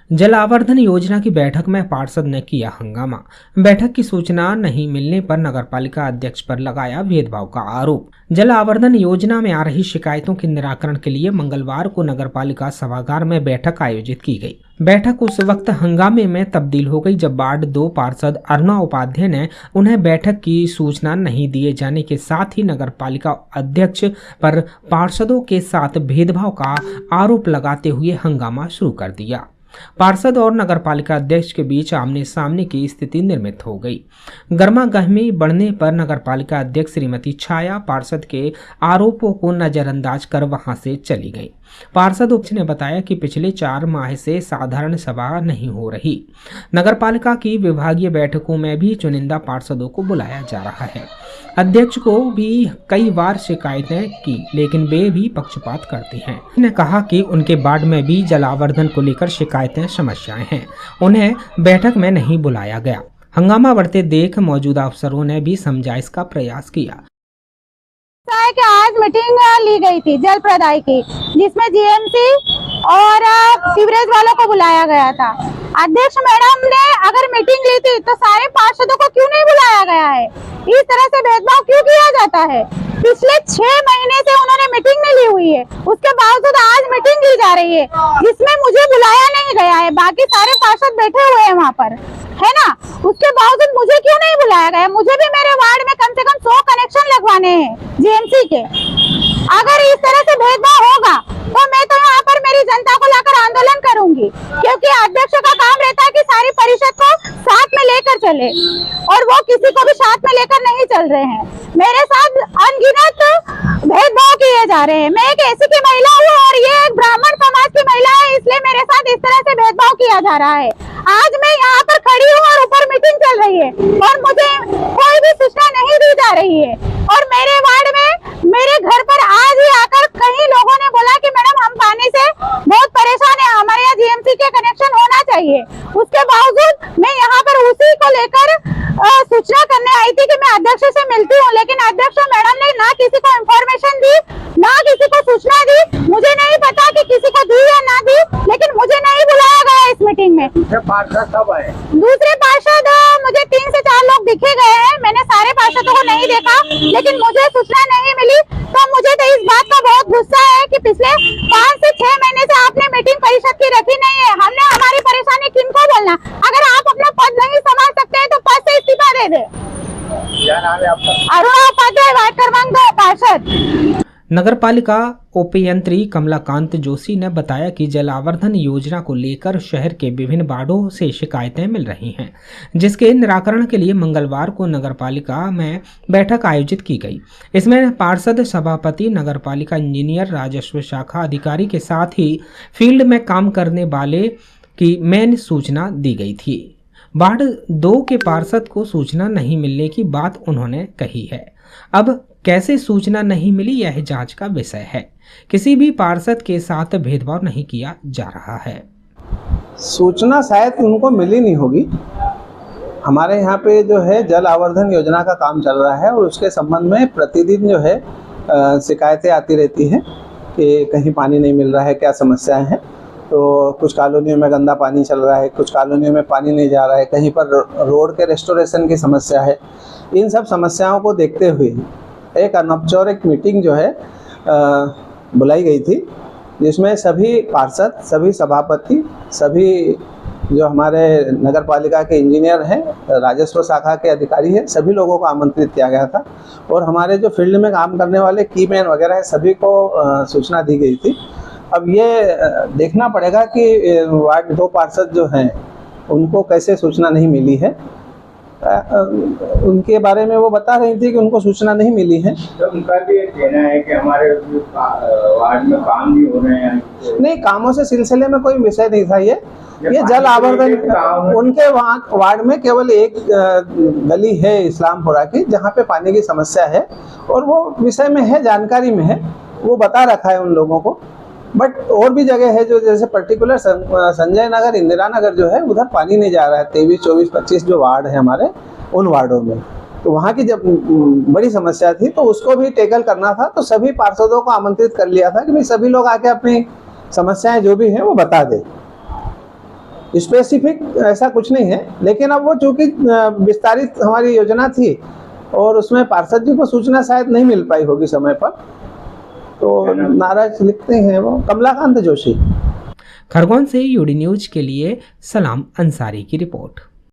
जल आवर्धन योजना की बैठक में पार्षद ने किया हंगामा। बैठक की सूचना नहीं मिलने पर नगरपालिका अध्यक्ष पर लगाया भेदभाव का आरोप। जल आवर्धन योजना में आ रही शिकायतों के निराकरण के लिए मंगलवार को नगरपालिका सभागार में बैठक आयोजित की गई। बैठक उस वक्त हंगामे में तब्दील हो गई जब वार्ड 2 पार्षद अरुणा उपाध्याय ने उन्हें बैठक की सूचना नहीं दिए जाने के साथ ही नगरपालिका अध्यक्ष पर पार्षदों के साथ भेदभाव का आरोप लगाते हुए हंगामा शुरू कर दिया। पार्षद और नगरपालिका अध्यक्ष के बीच आमने सामने की स्थिति निर्मित हो गई। गर्मागर्मी बढ़ने पर नगरपालिका अध्यक्ष श्रीमती छाया पार्षद के आरोपों को नजरअंदाज कर वहां से चली गई। पार्षद उप ने बताया कि पिछले 4 माह से साधारण सभा नहीं हो रही। नगरपालिका की विभागीय बैठकों में भी चुनिंदा पार्षदों को बुलाया जा रहा है। अध्यक्ष को भी कई बार शिकायतें की, लेकिन वे भी पक्षपात करते हैं। उन्होंने कहा कि उनके वार्ड में भी जल आवर्धन को लेकर शिकायतें समस्याएं हैं, उन्हें बैठक में नहीं बुलाया गया। हंगामा बढ़ते देख मौजूदा अफसरों ने भी समझाइश का प्रयास किया। कि आज मीटिंग ली गई थी जल प्रदाय की, जिसमें जीएमसी और सीवरेज वालों को बुलाया गया था। अध्यक्ष मैडम ने अगर मीटिंग ली थी तो सारे पार्षदों को क्यों नहीं बुलाया गया है? इस तरह से भेदभाव क्यों किया जाता है? पिछले 6 महीने से उन्होंने मीटिंग नहीं ली हुई है, उसके बावजूद आज मीटिंग ली जा रही है जिसमें मुझे बुलाया नहीं गया है। बाकी सारे पार्षद बैठे हुए हैं वहाँ पर, है ना? उसके बावजूद मुझे क्यों नहीं बुलाया गया? मुझे भी मेरे वार्ड में कम से कम 100 कनेक्शन लगवाने हैं जीएमसी के। अगर इस तरह से भेदभाव होगा तो मैं तो यहाँ पर मेरी जनता को लाकर आंदोलन करूंगी, क्योंकि अध्यक्ष का काम रहता है कि सारी परिषद को साथ में लेकर चले, और वो किसी को भी साथ में लेकर नहीं चल रहे हैं। मेरे साथ अनगिनत भेदभाव किए जा रहे हैं। मैं एक ऐसी की महिला हूँ और ये एक ब्राह्मण समाज की महिला है, इसलिए मेरे साथ इस तरह से भेदभाव किया जा रहा है। आज मैं यहाँ पर खड़ी हूँ और ऊपर मीटिंग चल रही है और मुझे कोई भी सूचना नहीं दी जा रही है। और मेरे वार्ड में मेरे घर पर आज ही आकर कई लोगों ने बोला कि मैडम हम पानी से बहुत परेशान है, हमारे यहाँ जीएमसी के कनेक्शन होना चाहिए। उसके बावजूद मैं यहाँ पर उसी को लेकर सूचना करने आई थी कि मैं अध्यक्ष से मिलती हूँ, लेकिन अध्यक्ष मैडम ने ना किसी को इंफॉर्मेशन दी, ना किसी को सूचना दी। मुझे नहीं पता कि किसी को दी या ना दी, लेकिन मुझे नहीं बुलाया गया इस मीटिंग में। दूसरे पार्षद कब आए? दूसरे पार्षद मुझे 3 से 4 लोग दिखे गए हैं। मैंने सारे पार्षदों को नहीं देखा, लेकिन मुझे सूचना नहीं मिली। तो मुझे तो इस बात का बहुत गुस्सा है कि पिछले 5 से 6 महीने से आपने मीटिंग परिषद की रखी नहीं है। हमने हमारी परेशानी किनको बोलना? अगर आप अपना पद नहीं संभाल सकते हैं तो पद से इस्तीफा दे दे। क्या नाम है आपका? अरुणा उपाध्याय, वार्ड क्रमांक 2 पार्षद। नगरपालिका उपयंत्री कमलाकांत जोशी ने बताया कि जल आवर्धन योजना को लेकर शहर के विभिन्न वार्डों से शिकायतें मिल रही हैं, जिसके निराकरण के लिए मंगलवार को नगरपालिका में बैठक आयोजित की गई। इसमें पार्षद, सभापति, नगरपालिका इंजीनियर, राजस्व शाखा अधिकारी के साथ ही फील्ड में काम करने वाले की मेन सूचना दी गई थी। वार्ड 2 के पार्षद को सूचना नहीं मिलने की बात उन्होंने कही है। अब कैसे सूचना नहीं मिली, यह जांच का विषय है। किसी भी पार्षद के साथ भेदभाव नहीं किया जा रहा है। सूचना शायद उनको मिली नहीं होगी। हमारे यहाँ पे जो है जल आवर्धन योजना का काम चल रहा है और उसके संबंध में प्रतिदिन जो है शिकायतें आती रहती हैं कि कहीं पानी नहीं मिल रहा है, क्या समस्याएं हैं। तो कुछ कॉलोनियों में गंदा पानी चल रहा है, कुछ कॉलोनियों में पानी नहीं जा रहा है, कहीं पर रोड के रेस्टोरेशन की समस्या है। इन सब समस्याओं को देखते हुए एक अनौपचारिक मीटिंग जो है बुलाई गई थी, जिसमें सभी पार्षद, सभी सभापति, सभी जो हमारे नगरपालिका के इंजीनियर हैं, राजस्व शाखा के अधिकारी हैं, सभी लोगों को आमंत्रित किया गया था। और हमारे जो फील्ड में काम करने वाले की मैन वगैरह है, सभी को सूचना दी गई थी। अब ये देखना पड़ेगा कि वार्ड 2 पार्षद जो हैं उनको कैसे सूचना नहीं मिली है। उनके बारे में वो बता रही थी कि उनको सूचना नहीं मिली है। तो उनका भी कहना है कि हमारे वार्ड में काम नहीं हो रहे हैं। नहीं, कामों से सिलसिले में कोई विषय नहीं था। ये जल आवर्धन उनके वार्ड में केवल एक गली है इस्लामपुरा की, जहाँ पे पानी की समस्या है और वो विषय में है, जानकारी में है, वो बता रखा है उन लोगों को। बट और भी जगह है जो जैसे पर्टिकुलर संजय नगर, इंदिरा नगर जो है, उधर पानी नहीं जा रहा है। 23, 24, 25 जो वार्ड है हमारे, उन वार्डों में तो वहाँ की जब बड़ी समस्या थी तो उसको भी टेकल करना था। तो सभी पार्षदों को आमंत्रित कर लिया था कि भाई सभी लोग आके अपनी समस्याएं जो भी हैं वो बता दें। स्पेसिफिक ऐसा कुछ नहीं है, लेकिन अब वो चूंकि विस्तारित हमारी योजना थी और उसमें पार्षद जी को सूचना शायद नहीं मिल पाई होगी समय पर, तो नाराज लिखते हैं वो। कमलाकांत जोशी। खरगोन से यूडी न्यूज के लिए सलाम अंसारी की रिपोर्ट।